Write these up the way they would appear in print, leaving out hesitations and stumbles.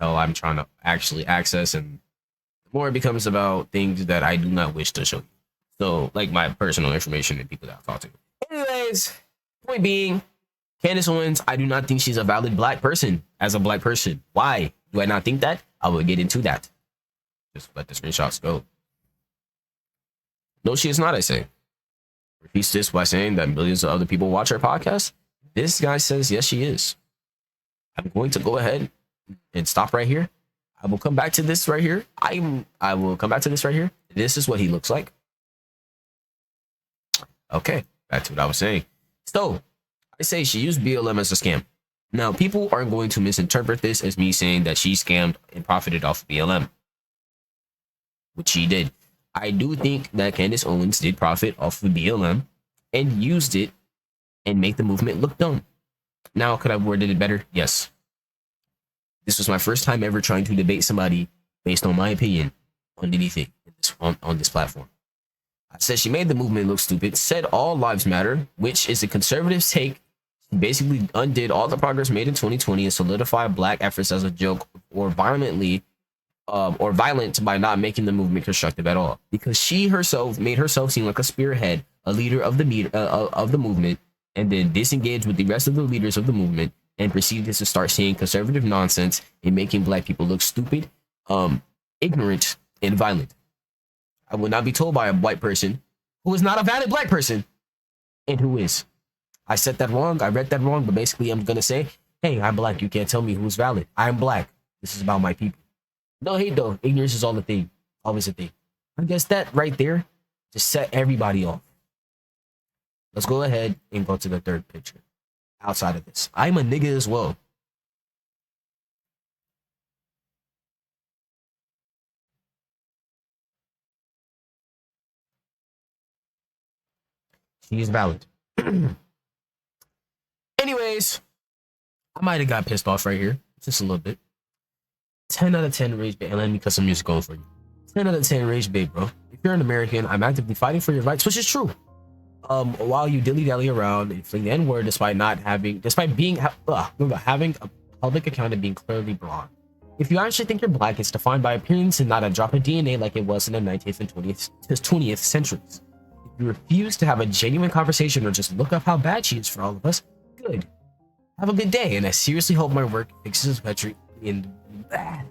hell I'm trying to actually access, and the more it becomes about things that I do not wish to show you. So, like my personal information and people that I've talked to. Anyways, point being, Candace Owens, I do not think she's a valid black person as a black person. Why do I not think that? I will get into that. Just let the screenshots go. No, she is not, I say. Repeats this by saying that millions of other people watch her podcast. This guy says, yes, she is. I'm going to go ahead and stop right here. I will come back to this right here. I will come back to this right here. This is what he looks like. Okay, back to what I was saying. So, I say she used BLM as a scam. Now, people are going to misinterpret this as me saying that she scammed and profited off of BLM, which she did. I do think that Candace Owens did profit off of BLM and used it and make the movement look dumb. Now, could I have worded it better? Yes. This was my first time ever trying to debate somebody based on my opinion on anything on this platform. I said she made the movement look stupid, said all lives matter, which is a conservative take. She basically undid all the progress made in 2020 and solidified black efforts as a joke or violent by not making the movement constructive at all. Because she herself made herself seem like a spearhead, a leader of the movement, and then disengaged with the rest of the leaders of the movement and proceeded to start saying conservative nonsense and making black people look stupid, ignorant, and violent. I will not be told by a white person who is not a valid black person and who is. I said that wrong. I read that wrong, but basically I'm going to say, hey, I'm black. You can't tell me who's valid. I'm black. This is about my people. No hate though. Ignorance is all a thing. Always a thing. I guess that right there just set everybody off. Let's go ahead and go to the third picture. Outside of this, I'm a nigga as well. She is valid. Anyways, I might have got pissed off right here. Just a little bit. 10 out of 10 rage bait. And let me cut some music on for you. 10 out of 10 rage bait, bro. If you're an American, I'm actively fighting for your rights, which is true. While you dilly-dally around and fling the N-word despite having a public account and being clearly blonde. If you actually think you're black, it's defined by appearance and not a drop of DNA like it was in the 19th and 20th centuries. If you refuse to have a genuine conversation or just look up how bad she is for all of us, good. Have a good day, and I seriously hope my work fixes Petri in bad.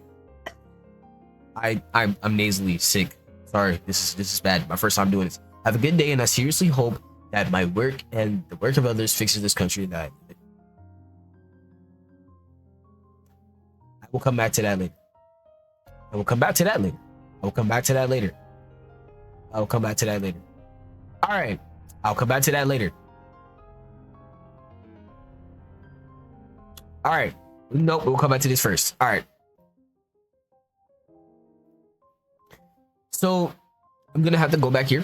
I'm nasally sick. Sorry, this is bad. My first time doing this. Have a good day, and I seriously hope that my work and the work of others fixes this country. That I will come back to that later. I will come back to that later. I will come back to that later. I will come back to that later. All right, I'll come back to that later. All right, nope, we'll come back to this first. All right. So I'm gonna have to go back here.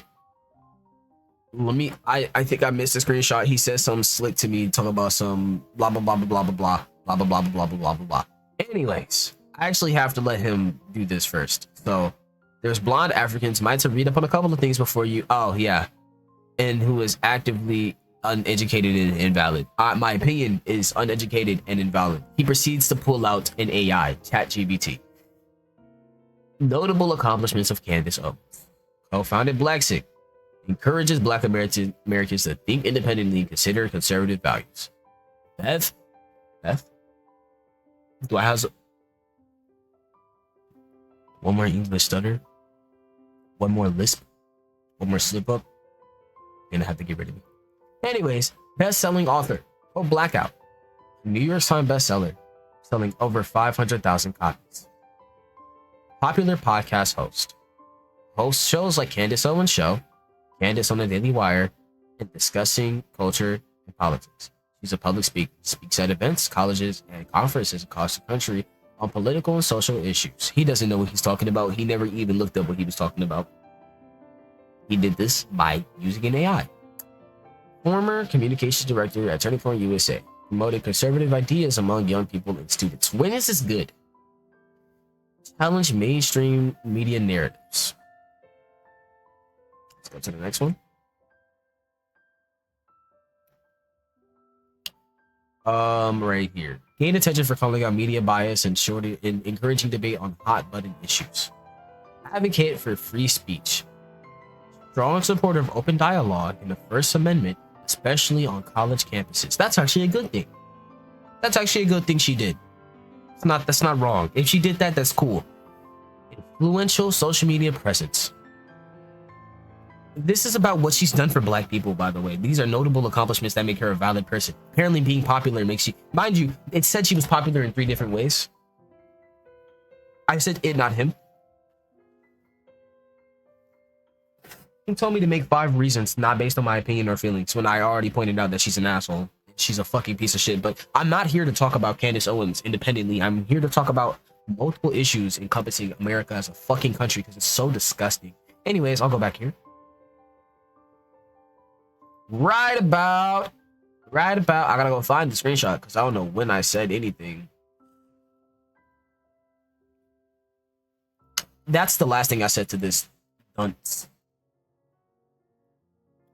I think I missed a screenshot. He says something slick to me, talking about some blah blah blah blah blah blah blah blah blah blah blah blah blah blah. Anyways, I actually have to let him do this first. So there's blonde Africans. Might to read up on a couple of things before you. Oh yeah, and who is actively uneducated and invalid. My opinion is uneducated and invalid. He proceeds to pull out an AI, ChatGPT. Notable accomplishments of Candace Owens. Co-founded BlackSick. Encourages Black Americans to think independently and consider conservative values. Beth? Do I have one more English stutter? One more lisp? One more slip up? Gonna have to get rid of me. Anyways, best-selling author. Oh, Blackout. New York Times bestseller. Selling over 500,000 copies. Popular podcast host. Hosts shows like Candace Owens Show, Candace on the Daily Wire, and discussing culture and politics. She's a public speaker, speaks at events, colleges, and conferences across the country on political and social issues. He doesn't know what he's talking about. He never even looked up what he was talking about. He did this by using an AI. Former communications director at Turning Point USA, promoted conservative ideas among young people and students. When is this good? Challenge mainstream media narratives. Let's go to the next one. Right here. gained attention for calling out media bias and encouraging debate on hot button issues. Advocate for free speech. Strong supporter of open dialogue and the First Amendment, especially on college campuses. That's actually a good thing. That's actually a good thing she did. That's not wrong. If she did that, that's cool. Influential social media presence. This is about what she's done for Black people, by the way. These are notable accomplishments that make her a valid person. Apparently being popular makes you, mind you, it said she was popular in 3 different ways. I said it, not him. He told me to make 5 reasons, not based on my opinion or feelings, when I already pointed out that she's an asshole. She's a fucking piece of shit. But I'm not here to talk about Candace Owens independently. I'm here to talk about multiple issues encompassing America as a fucking country because it's so disgusting. Anyways, I'll go back here. Right about, I gotta go find the screenshot because I don't know when I said anything. That's the last thing I said to this dunce.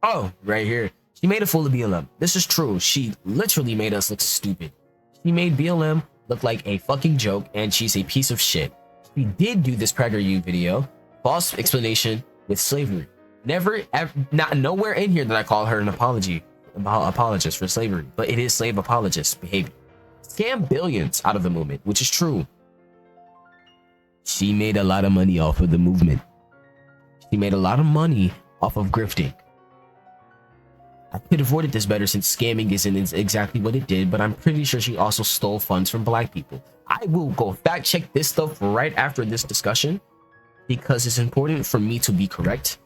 Oh, right here. She made a fool of BLM. This is true. She literally made us look stupid. She made BLM look like a fucking joke, and she's a piece of shit. She did do this PragerU video, false explanation with slavery. Never, ever, nowhere in here that I call her an apologist for slavery, but it is slave apologist behavior. Scam billions out of the movement, which is true. She made a lot of money off of the movement. She made a lot of money off of grifting. I could have avoided this better since scamming isn't exactly what it did, but I'm pretty sure she also stole funds from Black people. I will go fact check this stuff right after this discussion because it's important for me to be correct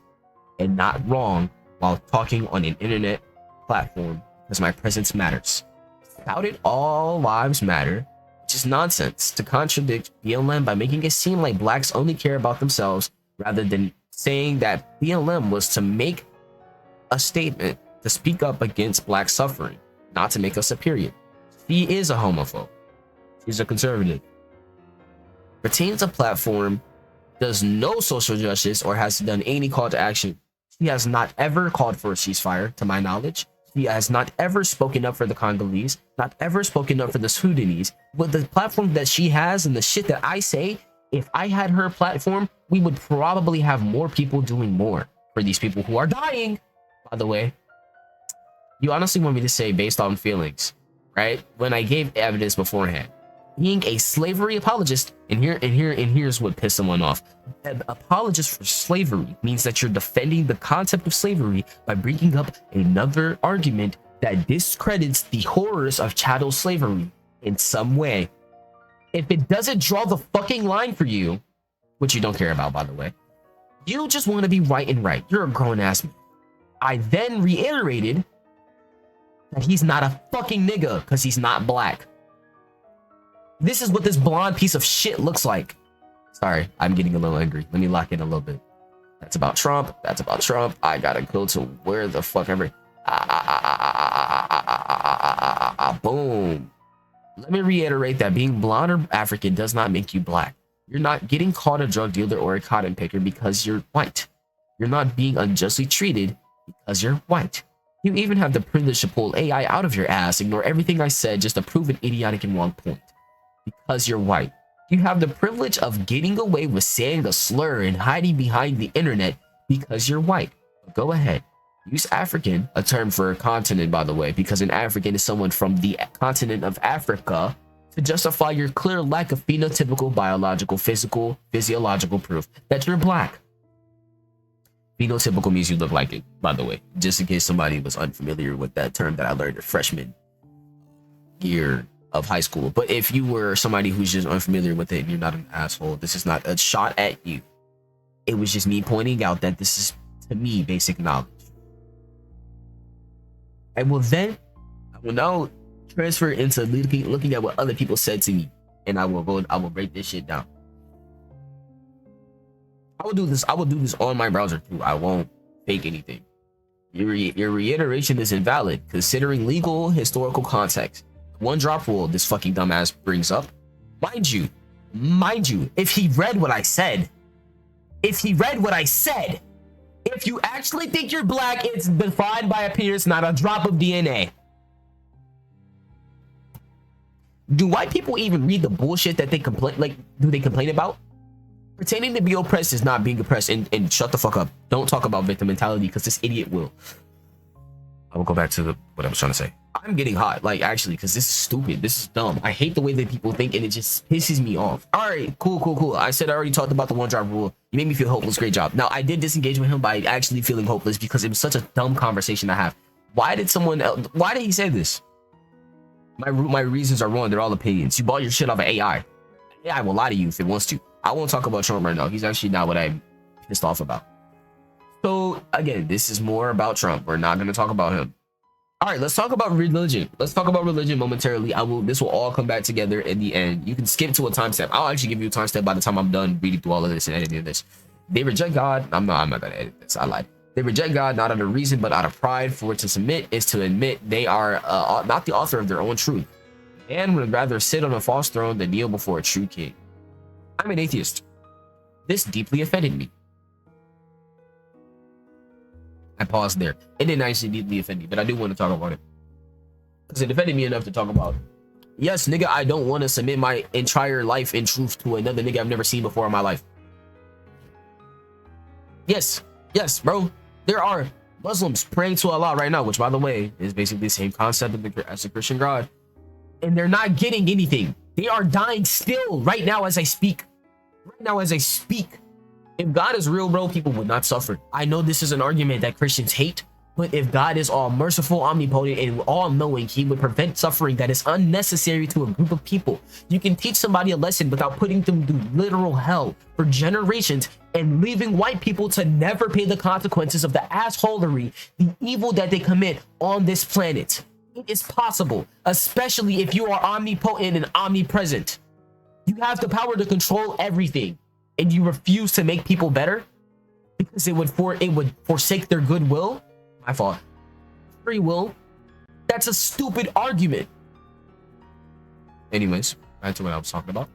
and not wrong while talking on an internet platform because my presence matters. Spouted all lives matter, which is nonsense to contradict BLM by making it seem like Blacks only care about themselves rather than saying that BLM was to make a statement to speak up against Black suffering, not to make us a period. She is a homophobe. She's a conservative. Retains a platform, does no social justice, or has done any call to action. She has not ever called for a ceasefire, to my knowledge. She has not ever spoken up for the Congolese, not ever spoken up for the Sudanese. With the platform that she has and the shit that I say, if I had her platform, we would probably have more people doing more for these people who are dying, by the way. You honestly want me to say based on feelings, right? When I gave evidence beforehand, being a slavery apologist, and here's what pissed someone off. An apologist for slavery means that you're defending the concept of slavery by bringing up another argument that discredits the horrors of chattel slavery in some way. If it doesn't draw the fucking line for you, which you don't care about, by the way, you just want to be right and right. You're a grown-ass man. I then reiterated that he's not a fucking nigga because he's not Black. This is what this blonde piece of shit looks like. Sorry, I'm getting a little angry. Let me lock in a little bit. That's about Trump. That's about Trump. I gotta go to where the fuck ever. Boom. Let me reiterate that being blonde or African does not make you Black. You're not getting caught a drug dealer or a cotton picker because you're white. You're not being unjustly treated because you're white. You even have the privilege to pull AI out of your ass, ignore everything I said just to prove an idiotic and wrong point. Because you're white. You have the privilege of getting away with saying a slur and hiding behind the internet because you're white. Go ahead. Use African, a term for a continent, by the way, because an African is someone from the continent of Africa, to justify your clear lack of phenotypical, biological, physical, physiological proof that you're Black. Phenotypical means you look like it, by the way, just in case somebody was unfamiliar with that term that I learned in freshman year of high school. But if you were somebody who's just unfamiliar with it and you're not an asshole, this is not a shot at you. It was just me pointing out that this is, to me, basic knowledge. I will now transfer into looking at what other people said to me, and I will break this shit down. I will do this on my browser too. I won't fake anything. Your reiteration is invalid considering legal historical context. One drop rule this fucking dumbass brings up. Mind you, if he read what I said, if you actually think you're Black, it's defined by appearance, not a drop of DNA. Do white people even read the bullshit that they complain? Like, do they complain about? Pretending to be oppressed is not being oppressed. And shut the fuck up. Don't talk about victim mentality because this idiot will. I will go back to what I was trying to say. I'm getting hot, like, actually, because this is stupid. This is dumb. I hate the way that people think, and it just pisses me off. All right, cool. I said I already talked about the one drop rule. You made me feel hopeless. Great job. Now, I did disengage with him by actually feeling hopeless because it was such a dumb conversation to have. Why did he say this? My reasons are wrong. They're all opinions. You bought your shit off of AI. AI will lie to you if it wants to. I won't talk about Trump right now. He's actually not what I'm pissed off about. So, again, this is more about Trump. We're not going to talk about him. All right, let's talk about religion. Let's talk about religion momentarily. This will all come back together in the end. You can skip to a timestamp. I'll actually give you a timestamp by the time I'm done reading through all of this and editing this. They reject God. I'm not gonna edit this. I lied. They reject God not out of reason, but out of pride. For to submit is to admit they are not the author of their own truth. Man would rather sit on a false throne than kneel before a true king. I'm an atheist. This deeply offended me. I paused there. It didn't actually deeply offend me, but I do want to talk about it. Because it offended me enough to talk about it. Yes, nigga, I don't want to submit my entire life in truth to another nigga I've never seen before in my life. Yes, bro. There are Muslims praying to Allah right now, which, by the way, is basically the same concept as the Christian God. And they're not getting anything. They are dying still right now as I speak. If God is real, bro, people would not suffer. I know this is an argument that Christians hate, but if God is all merciful, omnipotent, and all-knowing, he would prevent suffering that is unnecessary to a group of people. You can teach somebody a lesson without putting them through literal hell for generations and leaving white people to never pay the consequences of the assholery, the evil that they commit on this planet. It is possible, especially if you are omnipotent and omnipresent. You have the power to control everything, and you refuse to make people better because it would forsake their goodwill. My fault. Free will. That's a stupid argument. Anyways, back to what I was talking about.